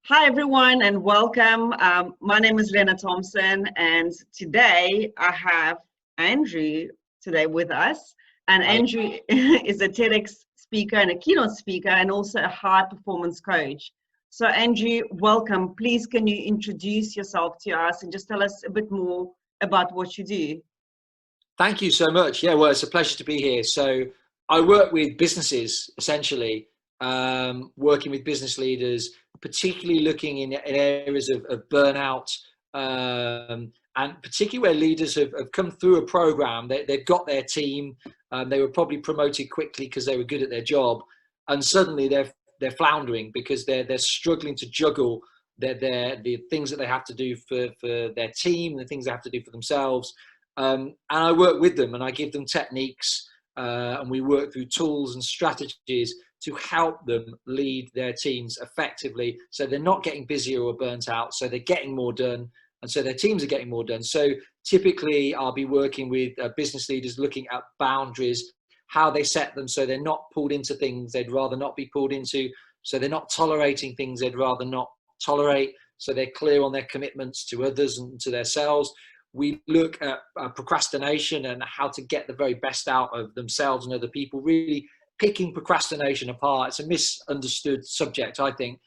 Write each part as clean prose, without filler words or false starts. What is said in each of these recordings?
Hi, everyone, and welcome. My name is Lena Thompson, and today I have Andrew today with us. And Hi. Andrew is a TEDx speaker and a keynote speaker, and also a high performance coach. So, Andrew, welcome. Please, can you introduce yourself to us and just tell us a bit more about what you do? Thank you so much. Yeah, well, it's a pleasure to be here. So I work with businesses, essentially, working with business leaders, particularly looking in areas of burnout, and particularly where leaders have come through a program. They've got their team. They were probably promoted quickly because they were good at their job, and suddenly they're floundering because they're struggling to juggle the things that they have to do for their team, the things they have to do for themselves. And I work with them and I give them techniques, and we work through tools and strategies to help them lead their teams effectively, so they're not getting busier or burnt out, so they're getting more done, and so their teams are getting more done. So typically I'll be working with business leaders looking at boundaries, how they set them so they're not pulled into things they'd rather not be pulled into, so they're not tolerating things they'd rather not tolerate, so they're clear on their commitments to others and to themselves. We look at procrastination and how to get the very best out of themselves and other people, really picking procrastination apart. It's a misunderstood subject, I think.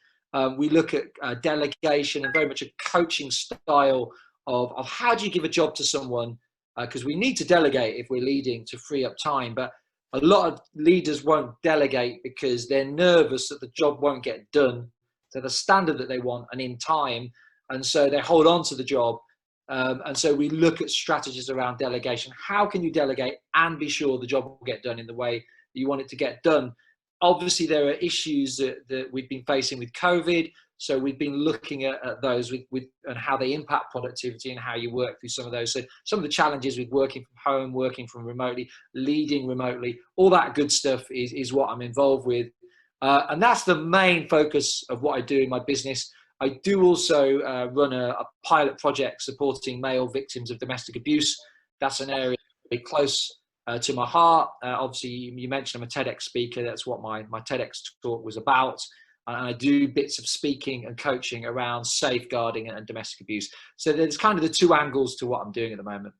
We look at delegation and very much a coaching style of how do you give a job to someone, because we need to delegate if we're leading to free up time. But a lot of leaders won't delegate because they're nervous that the job won't get done to the standard that they want and in time. And so they hold on to the job. And so we look at strategies around delegation. How can you delegate and be sure the job will get done in the way that you want it to get done? Obviously, there are issues that we've been facing with COVID. So we've been looking at those with and how they impact productivity and how you work through some of those. So some of the challenges with working from home, working from remotely, leading remotely, all that good stuff is what I'm involved with. And that's the main focus of what I do in my business. I do also run a pilot project supporting male victims of domestic abuse. That's an area very close to my heart. Obviously, you mentioned I'm a TEDx speaker. That's what my TEDx talk was about. And I do bits of speaking and coaching around safeguarding and domestic abuse. So there's kind of the two angles to what I'm doing at the moment.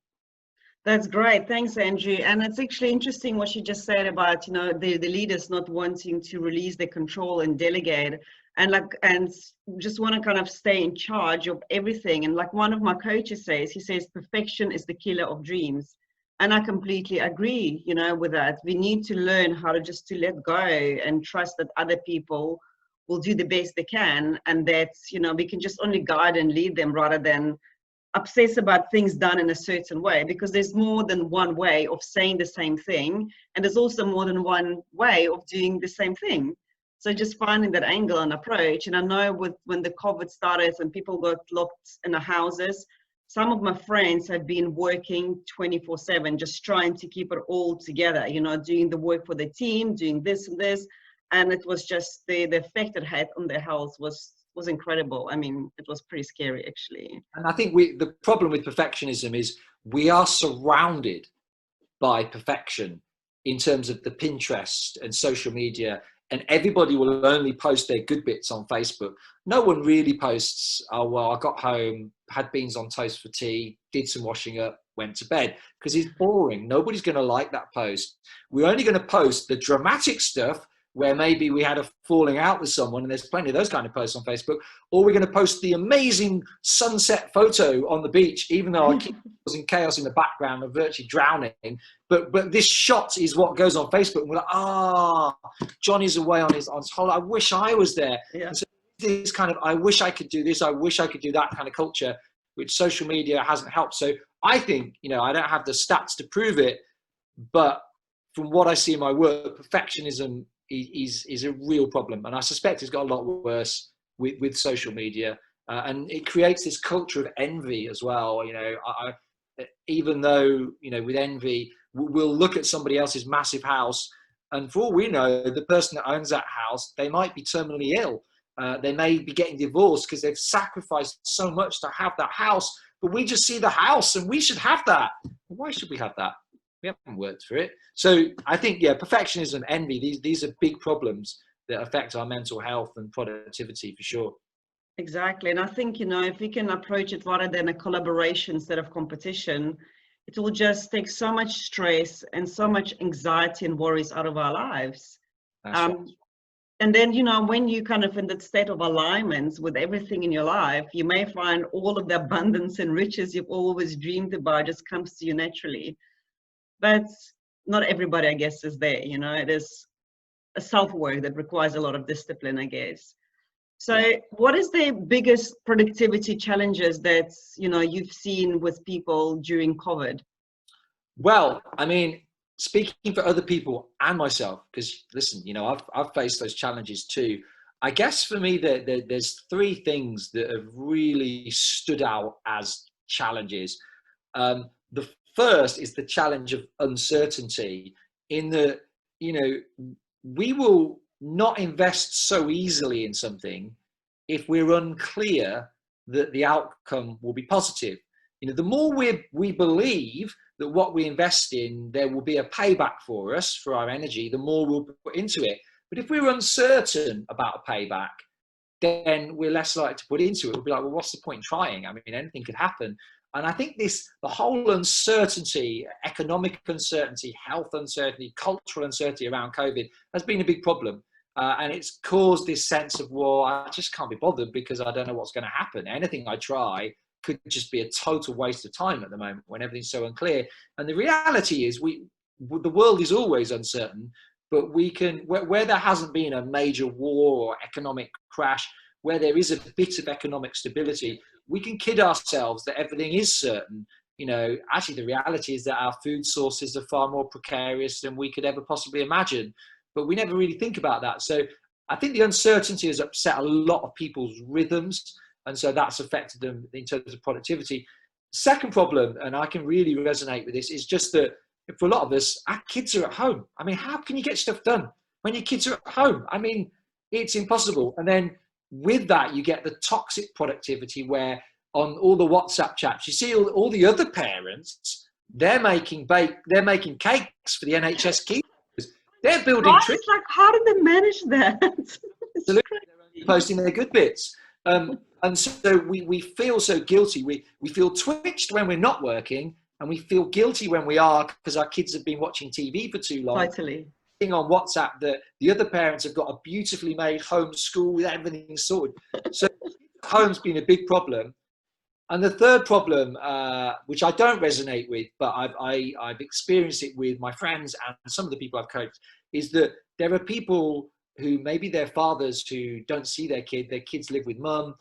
That's great. Thanks, Andrew. And it's actually interesting what you just said about, the leaders not wanting to release their control and delegate and just want to kind of stay in charge of everything. And like one of my coaches says, he says, perfection is the killer of dreams. And I completely agree, with that. We need to learn how to just to let go and trust that other people will do the best they can. And that's, we can just only guide and lead them rather than obsess about things done in a certain way, because there's more than one way of saying the same thing, and there's also more than one way of doing the same thing. So just finding that angle and approach. And I know when the COVID started and people got locked in the houses, some of my friends have been working 24/7, just trying to keep it all together, doing the work for the team, doing this and this. And it was just the effect it had on their health was incredible. I mean, it was pretty scary, actually. And I think the problem with perfectionism is we are surrounded by perfection in terms of the Pinterest and social media, and everybody will only post their good bits on Facebook. No one really posts, oh, well, I got home, had beans on toast for tea, did some washing up, went to bed, because it's boring. Nobody's going to like that post. We're only going to post the dramatic stuff where maybe we had a falling out with someone, and there's plenty of those kind of posts on Facebook, or we're going to post the amazing sunset photo on the beach, even though I keep causing chaos in the background and virtually drowning. But this shot is what goes on Facebook, and we're like, Johnny's away on his holiday. I wish I was there. Yeah. So this kind of, I wish I could do this, I wish I could do that kind of culture, which social media hasn't helped. So I think, I don't have the stats to prove it, but from what I see in my work, perfectionism is a real problem, and I suspect it's got a lot worse with social media, and it creates this culture of envy as well. Even though with envy, we'll look at somebody else's massive house, and for all we know, the person that owns that house, they might be terminally ill. They may be getting divorced because they've sacrificed so much to have that house, but we just see the house and we should have that. Why should we have that? We haven't worked for it. So I think, perfectionism, envy, these are big problems that affect our mental health and productivity for sure. Exactly. And I think, if we can approach it rather than a collaboration instead of competition, it will just take so much stress and so much anxiety and worries out of our lives. That's right. Um, and then, when you kind of in that state of alignment with everything in your life, you may find all of the abundance and riches you've always dreamed about just comes to you naturally. But not everybody, I guess, is there. It is a self-work that requires a lot of discipline, I guess. So Yeah. what is the biggest productivity challenges that, you've seen with people during COVID? Well, I mean, speaking for other people and myself, because listen, I've faced those challenges too. I guess for me, there's three things that have really stood out as challenges. The first is the challenge of uncertainty, in that, we will not invest so easily in something if we're unclear that the outcome will be positive. The more we believe that what we invest in, there will be a payback for us, for our energy, the more we'll put into it. But if we're uncertain about a payback, then we're less likely to put into it. We'll be like, well, what's the point in trying? I mean, anything could happen. And I think the whole uncertainty, economic uncertainty, health uncertainty, cultural uncertainty around COVID has been a big problem. And it's caused this sense of, well, I just can't be bothered because I don't know what's going to happen. Anything I try could just be a total waste of time at the moment when everything's so unclear. And the reality is the world is always uncertain, but we can, where there hasn't been a major war or economic crash, where there is a bit of economic stability, we can kid ourselves that everything is certain. Actually the reality is that our food sources are far more precarious than we could ever possibly imagine, but we never really think about that. So I think the uncertainty has upset a lot of people's rhythms, and so that's affected them in terms of productivity. Second problem, and I can really resonate with this, is just that for a lot of us, our kids are at home. I mean, how can you get stuff done when your kids are at home? I mean, it's impossible. And then with that, you get the toxic productivity where on all the WhatsApp chats, you see all the other parents, they're making cakes for the NHS keepers. They're building Right? trees. It's like, how did they manage that? It's They're crazy. posting their good bits. And so we feel so guilty. We feel twitched when we're not working, and we feel guilty when we are because our kids have been watching TV for too long. Totally. On WhatsApp that the other parents have got a beautifully made home school with everything sorted. So home's been a big problem. And the third problem, which I don't resonate with, but I've experienced it with my friends and some of the people I've coached, is that there are people who maybe they're fathers who don't see their kids live with mum,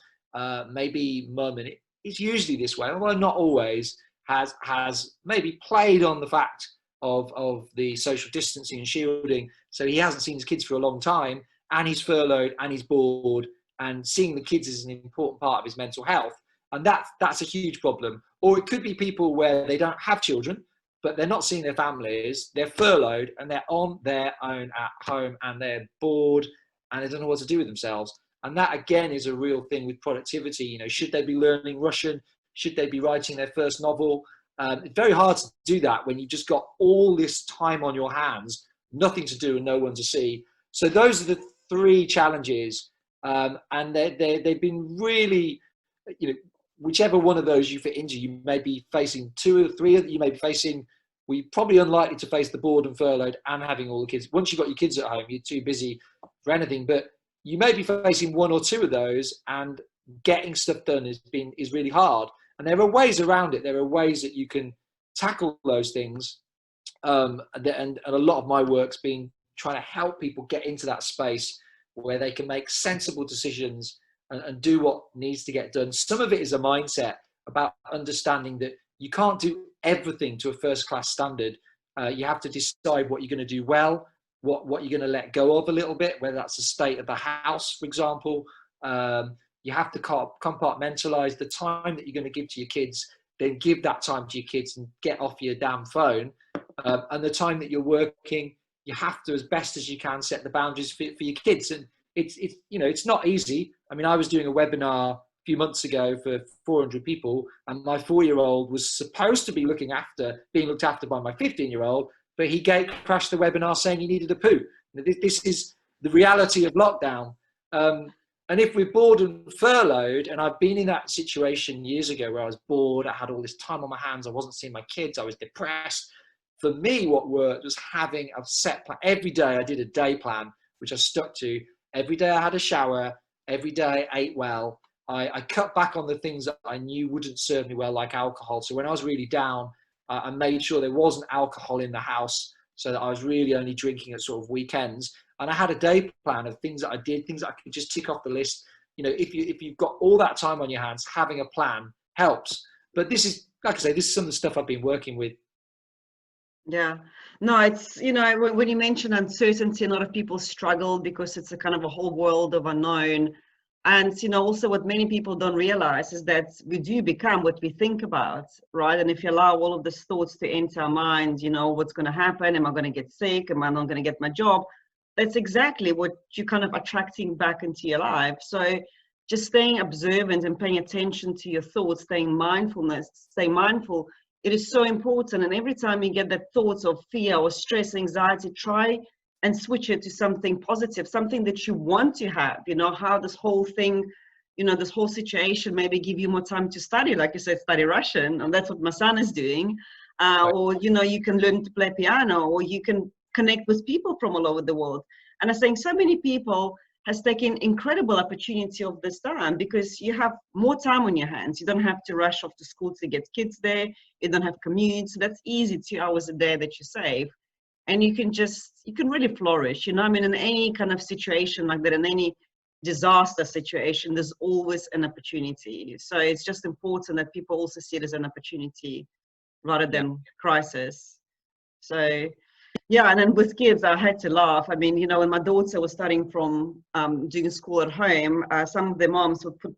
maybe mum, and it's usually this way, although not always, has maybe played on the fact of the social distancing and shielding. So he hasn't seen his kids for a long time, and he's furloughed and he's bored, and seeing the kids is an important part of his mental health. And that's a huge problem. Or it could be people where they don't have children, but they're not seeing their families, they're furloughed and they're on their own at home and they're bored and they don't know what to do with themselves. And that again is a real thing with productivity. Should they be learning Russian? Should they be writing their first novel? It's very hard to do that when you've just got all this time on your hands, nothing to do and no one to see. So those are the three challenges. And they've been really, whichever one of those you fit into, you may be facing two or three, you may be facing, we're probably unlikely to face the bored and furloughed and having all the kids. Once you've got your kids at home, you're too busy for anything, but you may be facing one or two of those, and getting stuff done is really hard. And there are ways around it. There are ways that you can tackle those things. And a lot of my work's been trying to help people get into that space where they can make sensible decisions and do what needs to get done. Some of it is a mindset about understanding that you can't do everything to a first-class standard. You have to decide what you're going to do well, what you're going to let go of a little bit, whether that's the state of the house, for example. You have to compartmentalize the time that you're going to give to your kids, then give that time to your kids and get off your damn phone. And the time that you're working, you have to, as best as you can, set the boundaries for your kids. And it's not easy. I mean, I was doing a webinar a few months ago for 400 people, and my 4-year-old was supposed to be being looked after by my 15-year-old, but he crashed the webinar saying he needed a poo. This is the reality of lockdown. And if we're bored and furloughed, and I've been in that situation years ago where I was bored, I had all this time on my hands, I wasn't seeing my kids, I was depressed. For me, what worked was having a set plan. Every day I did a day plan, which I stuck to. Every day I had a shower. Every day I ate well. I cut back on the things that I knew wouldn't serve me well, like alcohol. So when I was really down, I made sure there wasn't alcohol in the house, so that I was really only drinking at sort of weekends. And I had a day plan of things that I did, things that I could just tick off the list. You know, if you've got all that time on your hands, having a plan helps. But this is, like I say, this is some of the stuff I've been working with. Yeah, no, it's, you know, when you mention uncertainty, a lot of people struggle because it's a kind of a whole world of unknown. And, you know, also what many people don't realize is that we do become what we think about, right? And if you allow all of these thoughts to enter our mind, you know, what's going to happen? Am I going to get sick? Am I not going to get my job? That's exactly what you're kind of attracting back into your life. So just staying observant and paying attention to your thoughts, staying mindful, it is so important. And every time you get that thoughts of fear or stress, anxiety, try and switch it to something positive, something that you want to have, you know, how this whole thing, you know, this whole situation maybe give you more time to study, like you said, study Russian, and that's what my son is doing. Or, you know, you can learn to play piano, or you can connect with people from all over the world. And I'm saying so many people has taken incredible opportunity of this time because you have more time on your hands. You don't have to rush off to school to get kids there. You don't have commutes. So that's easy, 2 hours a day that you save. And you can really flourish. You know, I mean, in any kind of situation like that, in any disaster situation, there's always an opportunity. So it's just important that people also see it as an opportunity rather than crisis. So yeah, and then with kids, I had to laugh. I mean, you know, when my daughter was starting from doing school at home, some of the moms would put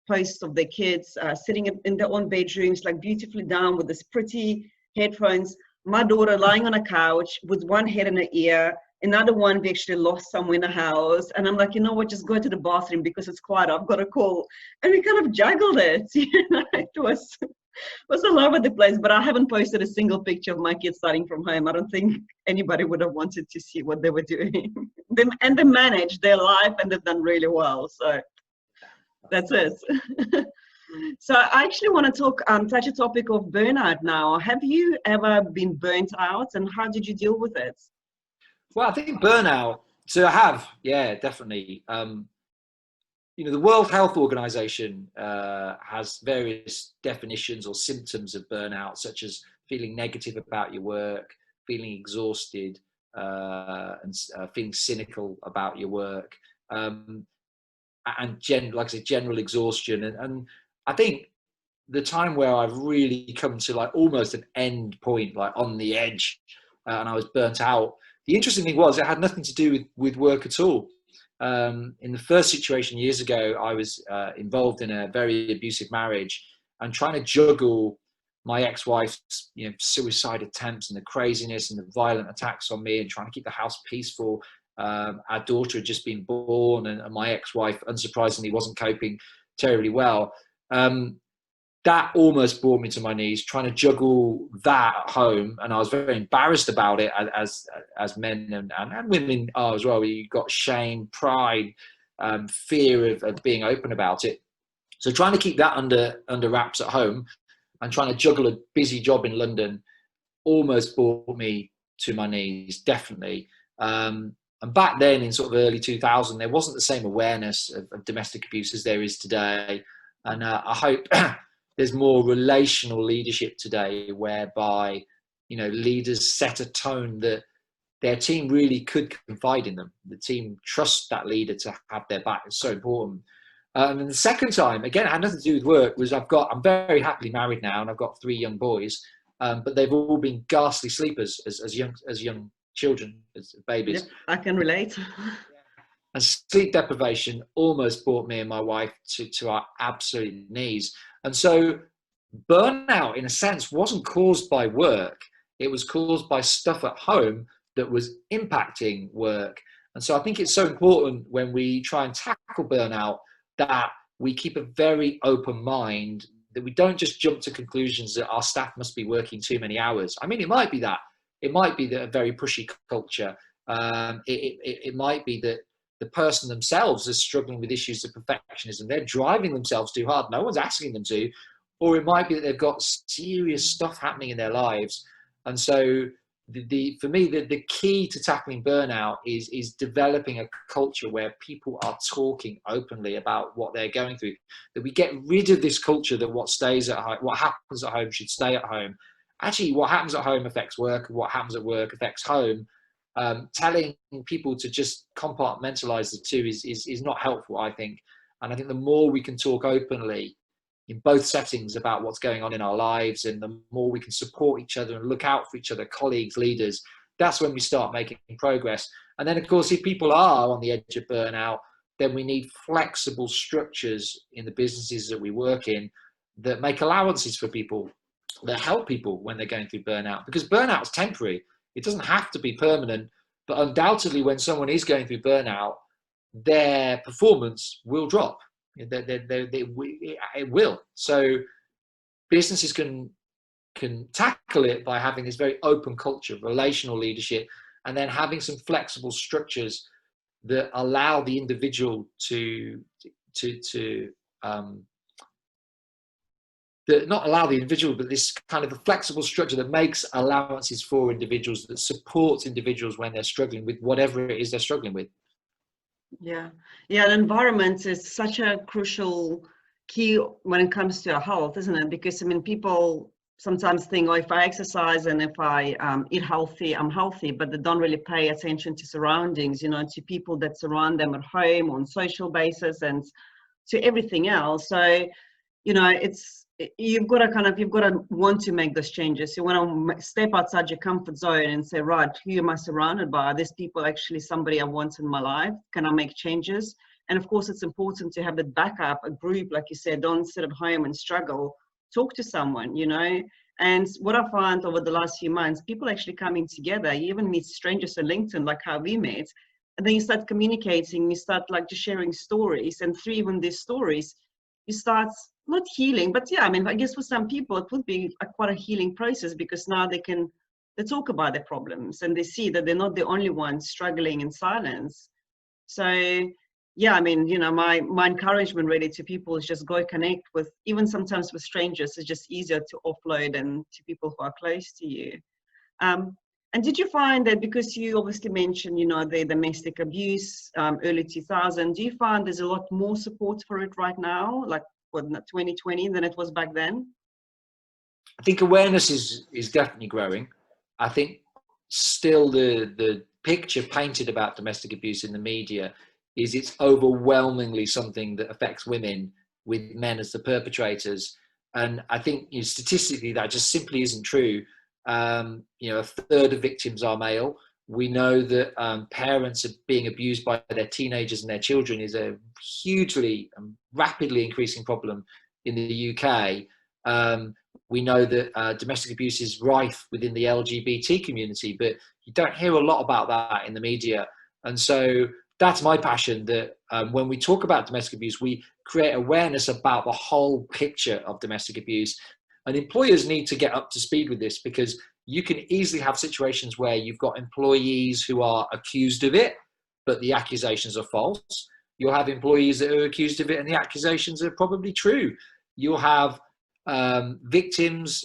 posts of their kids sitting in their own bedrooms, like beautifully down with this pretty headphones. My daughter lying on a couch with one head in her ear, another one we actually lost somewhere in the house. And I'm like, you know what, just go to the bathroom because it's quiet. I've got a call. And we kind of juggled it. You know, it was all over the place, but I haven't posted a single picture of my kids starting from home. I don't think anybody would have wanted to see what they were doing. And they managed their life and they've done really well. So that's it. So I actually want to touch a topic of burnout now. Have you ever been burnt out, and how did you deal with it? Well, I think burnout, so I have, yeah, definitely. You know, the World Health Organization has various definitions or symptoms of burnout, such as feeling negative about your work, feeling exhausted, and feeling cynical about your work, and like I say, general exhaustion. And I think the time where I've really come to like almost an end point, like on the edge, and I was burnt out. The interesting thing was it had nothing to do with work at all. In the first situation years ago, I was involved in a very abusive marriage and trying to juggle my ex-wife's, you know, suicide attempts and the craziness and the violent attacks on me and trying to keep the house peaceful. Our daughter had just been born, and my ex-wife, unsurprisingly, wasn't coping terribly well. That almost brought me to my knees, trying to juggle that at home. And I was very embarrassed about it, as men and women are as well. You got shame, pride, fear of being open about it. So trying to keep that under wraps at home and trying to juggle a busy job in London almost brought me to my knees, definitely. And back then in sort of early 2000, there wasn't the same awareness of domestic abuse as there is today. And I hope there's more relational leadership today, whereby, you know, leaders set a tone that their team really could confide in them. The team trusts that leader to have their back. It's so important. And then the second time, again, it had nothing to do with work, was I'm very happily married now, and I've got 3 young boys, but they've all been ghastly sleepers as young children, as babies. Yeah, I can relate. And sleep deprivation almost brought me and my wife to our absolute knees. And so burnout, in a sense, wasn't caused by work. It was caused by stuff at home that was impacting work. And so I think it's so important when we try and tackle burnout that we keep a very open mind, that we don't just jump to conclusions that our staff must be working too many hours. I mean, it might be that. It might be that a very pushy culture. It might be that the person themselves is struggling with issues of perfectionism. They're driving themselves too hard. No one's asking them to. Or it might be that they've got serious stuff happening in their lives. And so for me, the key to tackling burnout is developing a culture where people are talking openly about what they're going through, that we get rid of this culture that what stays at home, what happens at home should stay at home. Actually, what happens at home affects work, and what happens at work affects home. Telling people to just compartmentalize the two is not helpful, I think. And I think the more we can talk openly in both settings about what's going on in our lives, and the more we can support each other and look out for each other, colleagues, leaders, that's when we start making progress. And then, of course, if people are on the edge of burnout, then we need flexible structures in the businesses that we work in that make allowances for people, that help people when they're going through burnout. Because burnout is temporary. It doesn't have to be permanent, but undoubtedly when someone is going through burnout, their performance will drop. It will. So businesses can tackle it by having this very open culture of relational leadership, and then having some flexible structures that allow the individual that not allow the individual, but this kind of a flexible structure that makes allowances for individuals, that supports individuals when they're struggling with whatever it is they're struggling with. Yeah, the environment is such a crucial key when it comes to our health, isn't it? Because I mean, people sometimes think, oh, if I exercise and if I eat healthy, I'm healthy, but they don't really pay attention to surroundings, you know, to people that surround them at home, on social basis, and to everything else. So, you know, you've got to want to make those changes. You want to step outside your comfort zone and say, right, who am I surrounded by? Are these people actually somebody I want in my life? Can I make changes? And of course, it's important to have that backup, a group, like you said. Don't sit at home and struggle. Talk to someone, you know. And what I find over the last few months, people actually coming together. You even meet strangers on LinkedIn, like how we met, and then you start communicating. You start like just sharing stories, and through even these stories, you start not healing, but yeah, I mean, I guess for some people it would be quite a healing process, because now they talk about their problems and they see that they're not the only ones struggling in silence. So yeah, I mean, you know, my encouragement really to people is just go connect with, even sometimes with strangers. It's just easier to offload and to people who are close to you. And did you find that, because you obviously mentioned, you know, the domestic abuse, early 2000, do you find there's a lot more support for it right now, like what, 2020, than it was back then? I think awareness is definitely growing. I think still the picture painted about domestic abuse in the media is it's overwhelmingly something that affects women, with men as the perpetrators. And I think, you know, statistically that just simply isn't true. You know, a third of victims are male. We know that parents are being abused by their teenagers and their children is a hugely rapidly increasing problem in the UK. We know that domestic abuse is rife within the LGBT community, but you don't hear a lot about that in the media. And so that's my passion, that when we talk about domestic abuse, we create awareness about the whole picture of domestic abuse. And employers need to get up to speed with this, because you can easily have situations where you've got employees who are accused of it, but the accusations are false. You'll have employees that are accused of it and the accusations are probably true. You'll have victims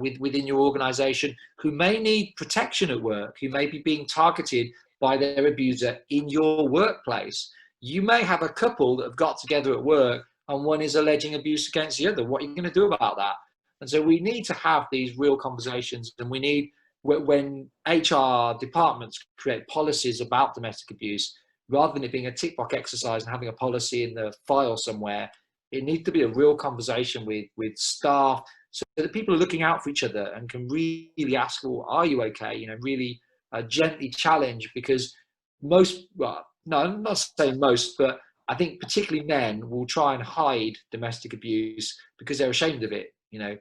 within your organization who may need protection at work, who may be being targeted by their abuser in your workplace. You may have a couple that have got together at work and one is alleging abuse against the other. What are you going to do about that? And so we need to have these real conversations, and we need, when HR departments create policies about domestic abuse, rather than it being a tick box exercise and having a policy in the file somewhere, it needs to be a real conversation with staff, so that people are looking out for each other and can really ask, well, are you okay? You know, really gently challenge, because most, well, no, I'm not saying most, but I think particularly men will try and hide domestic abuse because they're ashamed of it. You know,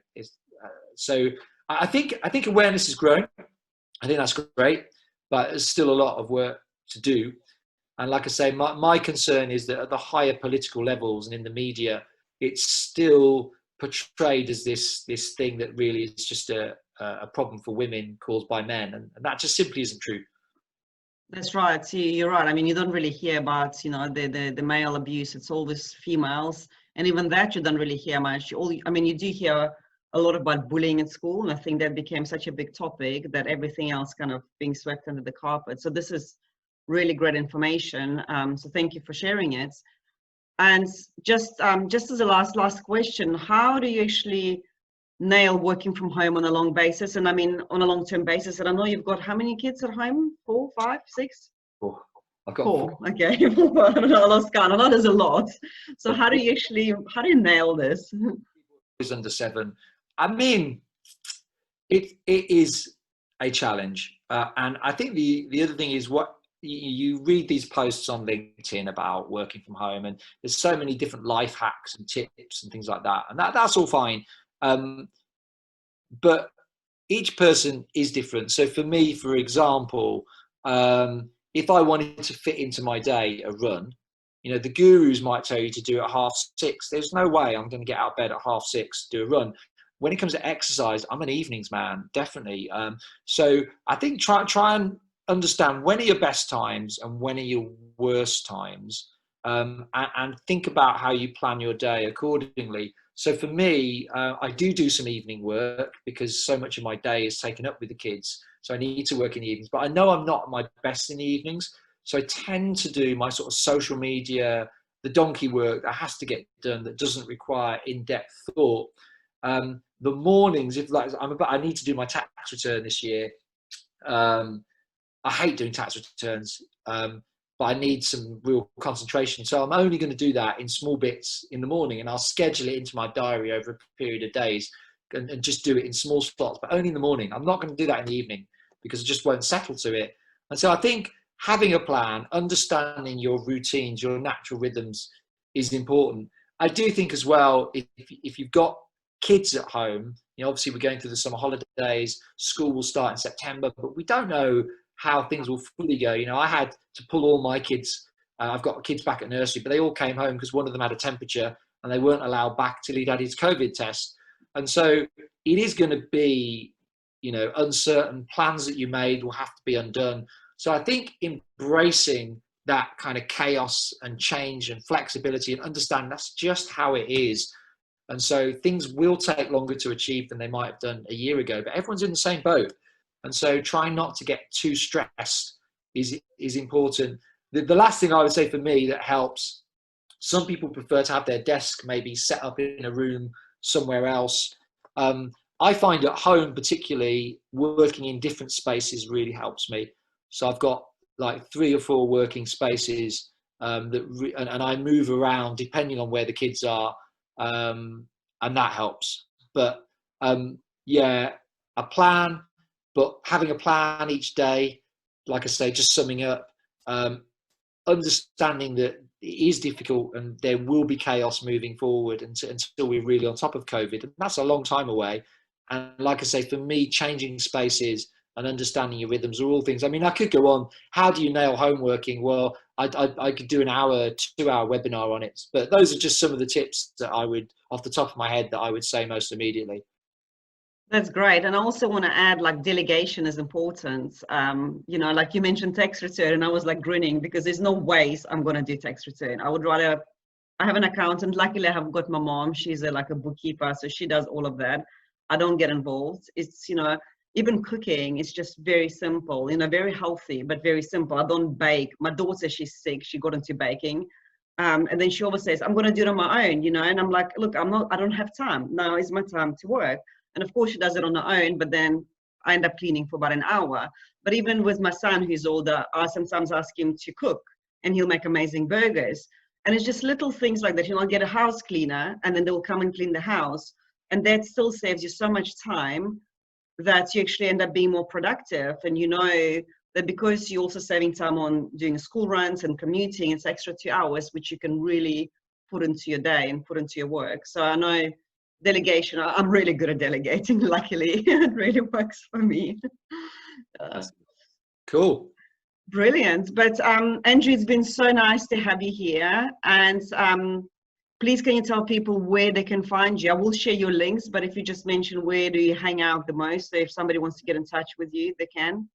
so I think awareness is growing. I think that's great, but there's still a lot of work to do. And like I say, my concern is that at the higher political levels and in the media, it's still portrayed as this thing that really is just a problem for women caused by men, and that just simply isn't true. That's right. See, you're right. I mean, you don't really hear about, the male abuse. It's always females. And even that you don't really hear much. I mean, you do hear a lot about bullying at school. And I think that became such a big topic that everything else kind of being swept under the carpet. So this is really great information. So thank you for sharing it. And just as a last question, how do you actually nail working from home on a long basis? And I mean, on a long-term basis. And I know you've got how many kids at home? 4, 5, 6? Oh, I've got 4. Okay. I don't know, I lost count. I know there's a lot. So how do you nail this? is under 7. I mean, it is a challenge. And I think the other thing is what you read these posts on LinkedIn about working from home, and there's so many different life hacks and tips and things like that. And that's all fine. But each person is different. So for me, for example, if I wanted to fit into my day a run, the gurus might tell you to do it at 6:30. There's no way I'm going to get out of bed at 6:30 to do a run. When it comes to exercise, I'm an evenings man, definitely. So I think try and understand when are your best times and when are your worst times, and think about how you plan your day accordingly. So for me, I do some evening work because so much of my day is taken up with the kids. So I need to work in the evenings, but I know I'm not at my best in the evenings. So I tend to do my sort of social media, the donkey work that has to get done that doesn't require in-depth thought. The mornings, I need to do my tax return this year. I hate doing tax returns, but I need some real concentration. So I'm only going to do that in small bits in the morning, and I'll schedule it into my diary over a period of days and just do it in small slots, but only in the morning. I'm not going to do that in the evening because I just won't settle to it. And so I think having a plan, understanding your routines, your natural rhythms is important. I do think as well, if you've got kids at home, obviously we're going through the summer holidays, school will start in September, but we don't know how things will fully go. I had to pull all my kids. I've got kids back at nursery, but they all came home because one of them had a temperature and they weren't allowed back till he'd had his COVID test. And so it is going to be, uncertain. Plans that you made will have to be undone. So I think embracing that kind of chaos and change and flexibility and understand that's just how it is. And so things will take longer to achieve than they might have done a year ago, but everyone's in the same boat. And so trying not to get too stressed is important. The last thing I would say for me that helps, some people prefer to have their desk maybe set up in a room somewhere else. I find at home, particularly, working in different spaces really helps me. So I've got like 3 or 4 working spaces and I move around depending on where the kids are, and that helps. But yeah, a plan. But having a plan each day, like I say, just summing up, understanding that it is difficult and there will be chaos moving forward until we're really on top of COVID. And that's a long time away. And like I say, for me, changing spaces and understanding your rhythms are all things. I mean, I could go on. How do you nail home working? Well, I could do an 2-hour webinar on it. But those are just some of the tips that I would, off the top of my head, that I would say most immediately. That's great. And I also want to add, like, delegation is important. Like you mentioned tax return, and I was like grinning because there's no ways I'm going to do tax return. I would rather, I have an accountant. Luckily, I have got my mom. She's like a bookkeeper, so she does all of that. I don't get involved. It's, even cooking is just very simple, very healthy, but very simple. I don't bake. My daughter, she's sick. She got into baking. And then she always says, I'm going to do it on my own, and I'm like, look, I don't have time. Now is my time to work. And of course she does it on her own, but then I end up cleaning for about an hour. But even with my son who's older, I sometimes ask him to cook and he'll make amazing burgers. And it's just little things like that. I'll get a house cleaner and then they'll come and clean the house. And that still saves you so much time that you actually end up being more productive. And that because you're also saving time on doing school runs and commuting, it's extra 2 hours, which you can really put into your day and put into your work. So I know delegation, I'm really good at delegating, luckily. It really works for me. Cool. Brilliant. But Andrew, it's been so nice to have you here. And please, can you tell people where they can find you? I will share your links, but if you just mention where do you hang out the most, so if somebody wants to get in touch with you, they can.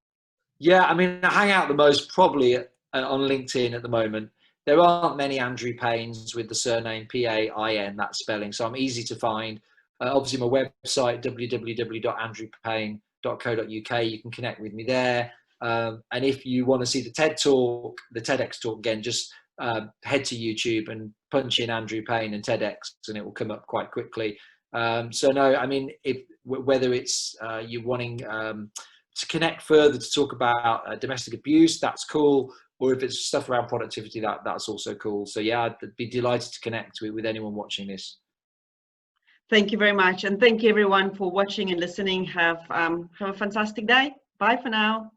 Yeah, I mean, I hang out the most probably on LinkedIn at the moment. There aren't many Andrew Paynes with the surname Pain, that spelling, so I'm easy to find. Obviously, my website, www.andrewpayne.co.uk, you can connect with me there. And if you want to see the TED Talk, the TEDx talk again, just head to YouTube and punch in Andrew Payne and TEDx, and it will come up quite quickly. So no, I mean, whether it's you wanting to connect further to talk about domestic abuse, that's cool. Or if it's stuff around productivity, that's also cool. So yeah, I'd be delighted to connect with anyone watching this. Thank you very much. And thank you everyone for watching and listening. Have a fantastic day. Bye for now.